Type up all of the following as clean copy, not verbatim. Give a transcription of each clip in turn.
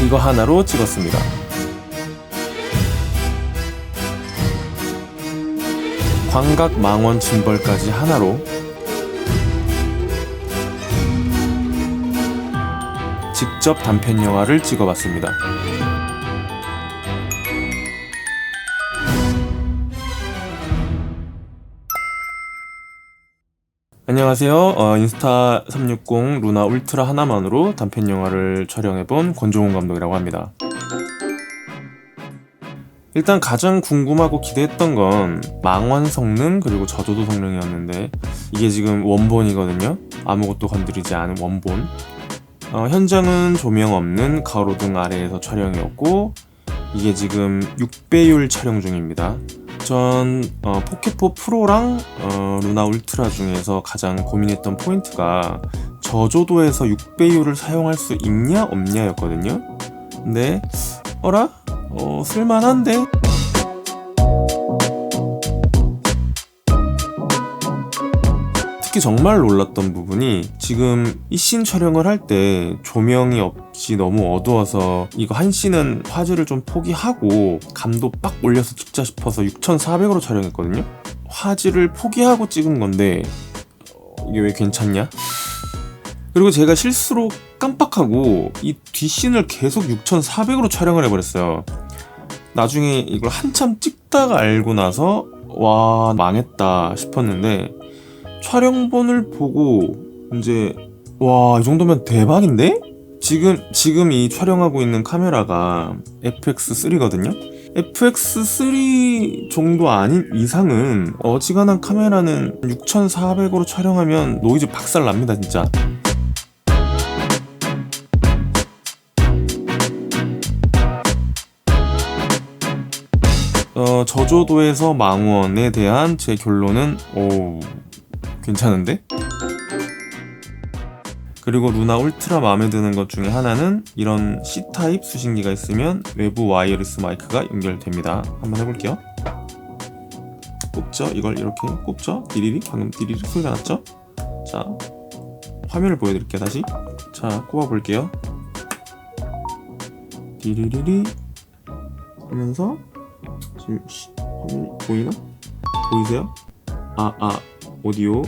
이거 하나로 찍었습니다. 광각 망원 짐벌까지 하나로 직접 단편 영화를 찍어봤습니다. 안녕하세요. 인스타 360 루나 울트라 하나만으로 단편 영화를 촬영해본 권종훈 감독이라고 합니다. 일단 가장 궁금하고 기대했던 건 망원 성능 그리고 저조도 성능이었는데 이게 지금 원본이거든요. 아무것도 건드리지 않은 원본. 현장은 조명 없는 가로등 아래에서 촬영이었고 이게 지금 6배율 촬영 중입니다. 전 포켓4 프로랑 루나 울트라 중에서 가장 고민했던 포인트가 저조도에서 6배율을 사용할 수 있냐 없냐 였거든요. 근데 어라? 쓸만한데? 특히 정말 놀랐던 부분이 지금 이 씬 촬영을 할 때 조명이 없이 너무 어두워서 이거 한 씬은 화질을 좀 포기하고 감도 빡 올려서 찍자 싶어서 6400으로 촬영했거든요. 화질을 포기하고 찍은 건데 이게 왜 괜찮냐? 그리고 제가 실수로 깜빡하고 이 뒷씬을 계속 6400으로 촬영을 해버렸어요. 나중에 이걸 한참 찍다가 알고 나서 와 망했다 싶었는데 촬영본을 보고 이제 와 이 정도면 대박인데? 지금 이 촬영하고 있는 카메라가 FX3거든요? FX3 정도 아닌 이상은 어지간한 카메라는 6400으로 촬영하면 노이즈 박살 납니다 진짜. 저조도에서 망원에 대한 제 결론은 괜찮은데? 그리고 루나 울트라 마음에 드는 것 중에 하나는 이런 C타입 수신기가 있으면 외부 와이어리스 마이크가 연결됩니다. 한번 해볼게요. 꼽죠? 이걸 이렇게 꼽죠? 디리리? 방금 디리리 소리가 났죠? 자, 화면을 보여드릴게요 다시. 자, 꼽아볼게요. 디리리리 하면서 지금 화면이 보이나? 보이세요? 오디오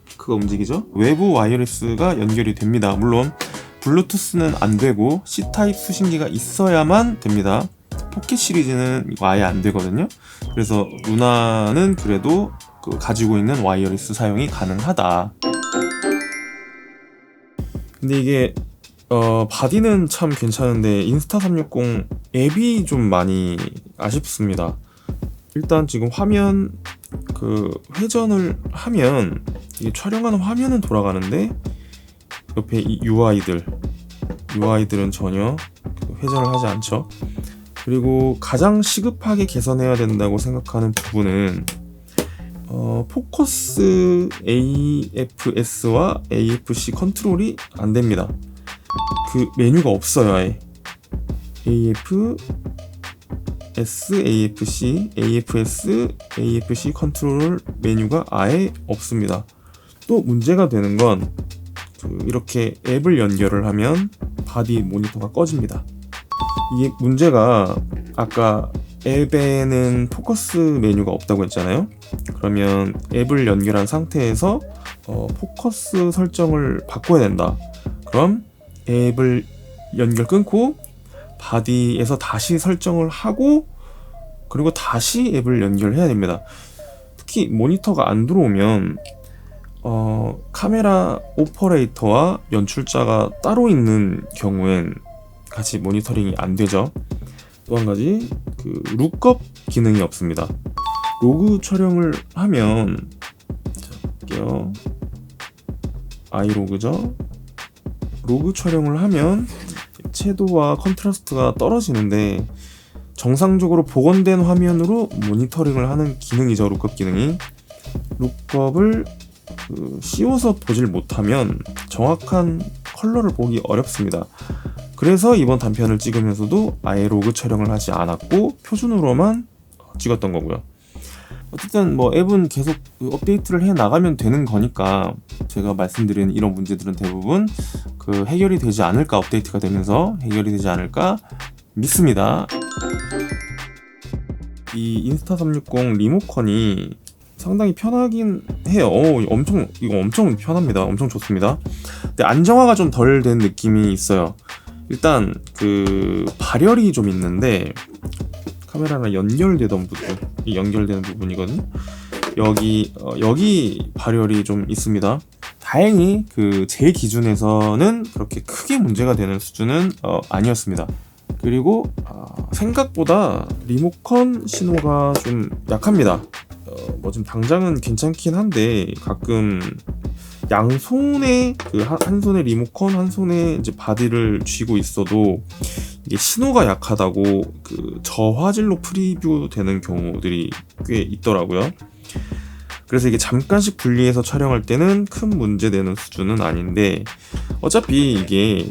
피크가 움직이죠? 외부 와이어리스가 연결이 됩니다. 물론 블루투스는 안 되고 C타입 수신기가 있어야만 됩니다. 포켓 시리즈는 아예 안 되거든요. 그래서 루나는 그래도 가지고 있는 와이어리스 사용이 가능하다. 근데 이게 바디는 참 괜찮은데 인스타 360 앱이 좀 많이 아쉽습니다. 일단 지금 화면 회전을 하면 이게 촬영하는 화면은 돌아가는데 옆에 이 UI들은 전혀 회전을 하지 않죠. 그리고 가장 시급하게 개선해야 된다고 생각하는 부분은 포커스 AFS와 AFC 컨트롤이 안 됩니다. 그 메뉴가 없어요 아예. AFS, AFC 컨트롤 메뉴가 아예 없습니다. 또 문제가 되는 건 이렇게 앱을 연결을 하면 바디 모니터가 꺼집니다. 이게 문제가 아까 앱에는 포커스 메뉴가 없다고 했잖아요. 그러면 앱을 연결한 상태에서 포커스 설정을 바꿔야 된다. 그럼 앱을 연결 끊고 바디에서 다시 설정을 하고 그리고 다시 앱을 연결해야 됩니다. 특히 모니터가 안 들어오면 카메라 오퍼레이터와 연출자가 따로 있는 경우엔 같이 모니터링이 안 되죠. 또 한 가지 룩업 기능이 없습니다. 로그 촬영을 하면 볼게요. 아이로그죠. 로그 촬영을 하면 채도와 컨트라스트가 떨어지는데 정상적으로 복원된 화면으로 모니터링을 하는 기능이죠. 룩업 기능이. 룩업을 씌워서 보질 못하면 정확한 컬러를 보기 어렵습니다. 그래서 이번 단편을 찍으면서도 아예 로그 촬영을 하지 않았고 표준으로만 찍었던 거고요. 어쨌든 뭐 앱은 계속 업데이트를 해 나가면 되는 거니까 제가 말씀드린 이런 문제들은 대부분 해결이 되지 않을까, 업데이트가 되면서 해결이 되지 않을까 믿습니다. 이 인스타360 리모컨이 상당히 편하긴 해요. 이거 엄청 편합니다. 엄청 좋습니다. 근데 안정화가 좀 덜 된 느낌이 있어요. 일단 발열이 좀 있는데, 카메라랑 연결되던 부분, 이 연결되는 부분이거든요. 여기 발열이 좀 있습니다. 다행히 제 기준에서는 그렇게 크게 문제가 되는 수준은 아니었습니다. 그리고 생각보다 리모컨 신호가 좀 약합니다. 지금 당장은 괜찮긴 한데 가끔 양손에 한 손에 리모컨, 한 손에 이제 바디를 쥐고 있어도 이게 신호가 약하다고 저화질로 프리뷰 되는 경우들이 꽤 있더라고요. 그래서 이게 잠깐씩 분리해서 촬영할 때는 큰 문제 되는 수준은 아닌데, 어차피 이게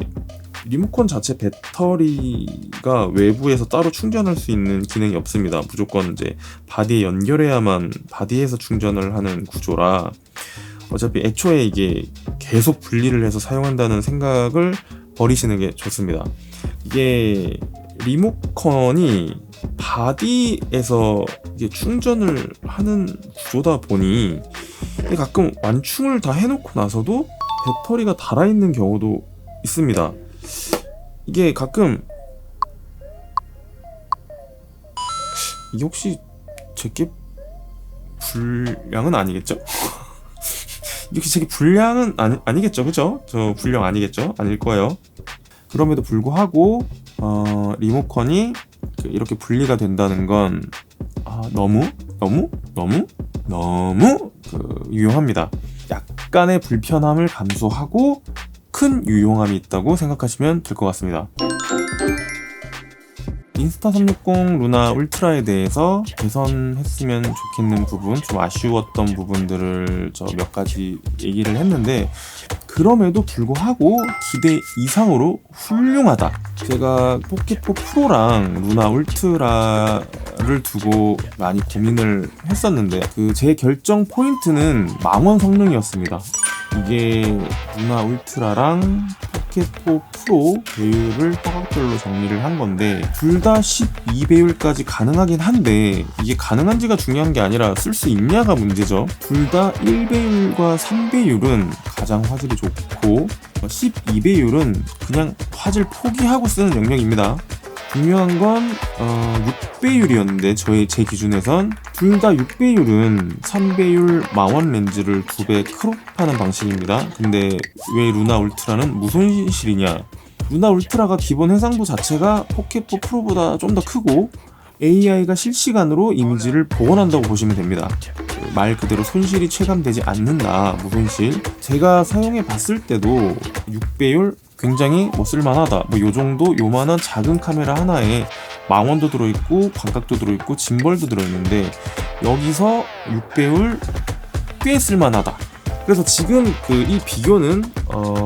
리모컨 자체 배터리가 외부에서 따로 충전할 수 있는 기능이 없습니다. 무조건 이제 바디에 연결해야만 바디에서 충전을 하는 구조라, 어차피 애초에 이게 계속 분리를 해서 사용한다는 생각을 버리시는 게 좋습니다. 이게 리모컨이 바디에서 이게 충전을 하는 구조다 보니 가끔 완충을 다 해놓고 나서도 배터리가 달아있는 경우도 있습니다. 이게 가끔, 이게 혹시 제게 불량은 아니겠죠? 이게 제게 불량은 아니겠죠, 그죠? 저 불량 아니겠죠? 아닐 거예요. 그럼에도 불구하고 리모컨이 이렇게 분리가 된다는 건 너무 유용합니다. 약간의 불편함을 감수하고 큰 유용함이 있다고 생각하시면 될 것 같습니다. 인스타360 루나 울트라에 대해서 개선했으면 좋겠는 부분, 좀 아쉬웠던 부분들을 몇 가지 얘기를 했는데, 그럼에도 불구하고 기대 이상으로 훌륭하다. 제가 포켓4 프로랑 루나 울트라를 두고 많이 고민을 했었는데, 제 결정 포인트는 망원 성능이었습니다. 이게 루나 울트라랑 포켓4 프로 배율을 화각별로 정리를 한 건데, 둘 다 12배율까지 가능하긴 한데, 이게 가능한지가 중요한 게 아니라 쓸 수 있냐가 문제죠. 둘 다 1배율과 3배율은 가장 화질이 좋고 12배율은 그냥 화질 포기하고 쓰는 영역입니다. 중요한 건 6배율이었는데 제 기준에선 둘 다 6배율은 3배율 망원 렌즈를 2배 크롭하는 방식입니다. 근데 왜 루나 울트라는 무손실이냐? 루나 울트라가 기본 해상도 자체가 포켓4 프로보다 좀 더 크고 AI가 실시간으로 이미지를 복원한다고 보시면 됩니다. 말 그대로 손실이 체감되지 않는다, 무손실. 제가 사용해 봤을 때도 6배율 굉장히 쓸만하다. 요정도 요만한 작은 카메라 하나에 망원도 들어있고 광각도 들어있고 짐벌도 들어있는데, 여기서 6배율 꽤 쓸만하다. 그래서 지금 이 비교는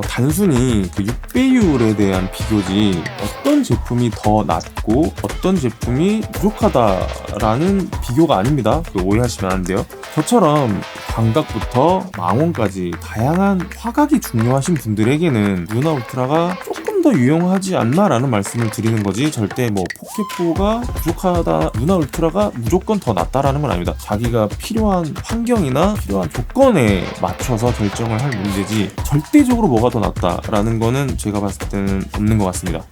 단순히 6배율에 대한 비교지, 어떤 제품이 더 낫고 어떤 제품이 부족하다라는 비교가 아닙니다. 오해하시면 안 돼요. 저처럼 광각부터 망원까지 다양한 화각이 중요하신 분들에게는 루나 울트라가 조금 더 유용하지 않나라는 말씀을 드리는 거지, 절대 포켓4가 부족하다, 루나 울트라가 무조건 더 낫다라는 건 아닙니다. 자기가 필요한 환경이나 필요한 조건에 맞춰서 결정을 할 문제지, 절대적으로 뭐가 더 낫다라는 거는 제가 봤을 때는 없는 것 같습니다.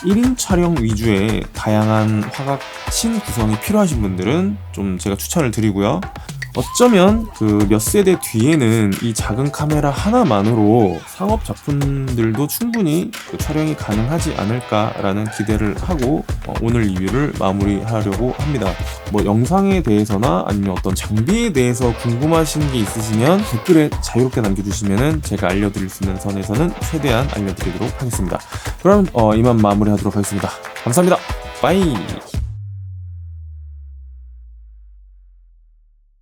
1인 촬영 위주의 다양한 화각 신 구성이 필요하신 분들은 좀 제가 추천을 드리고요. 어쩌면 몇 세대 뒤에는 이 작은 카메라 하나만으로 상업 작품들도 충분히 촬영이 가능하지 않을까라는 기대를 하고 오늘 리뷰를 마무리하려고 합니다. 영상에 대해서나 아니면 어떤 장비에 대해서 궁금하신 게 있으시면 댓글에 자유롭게 남겨주시면 제가 알려드릴 수 있는 선에서는 최대한 알려드리도록 하겠습니다. 그럼 이만 마무리하도록 하겠습니다. 감사합니다. 빠이.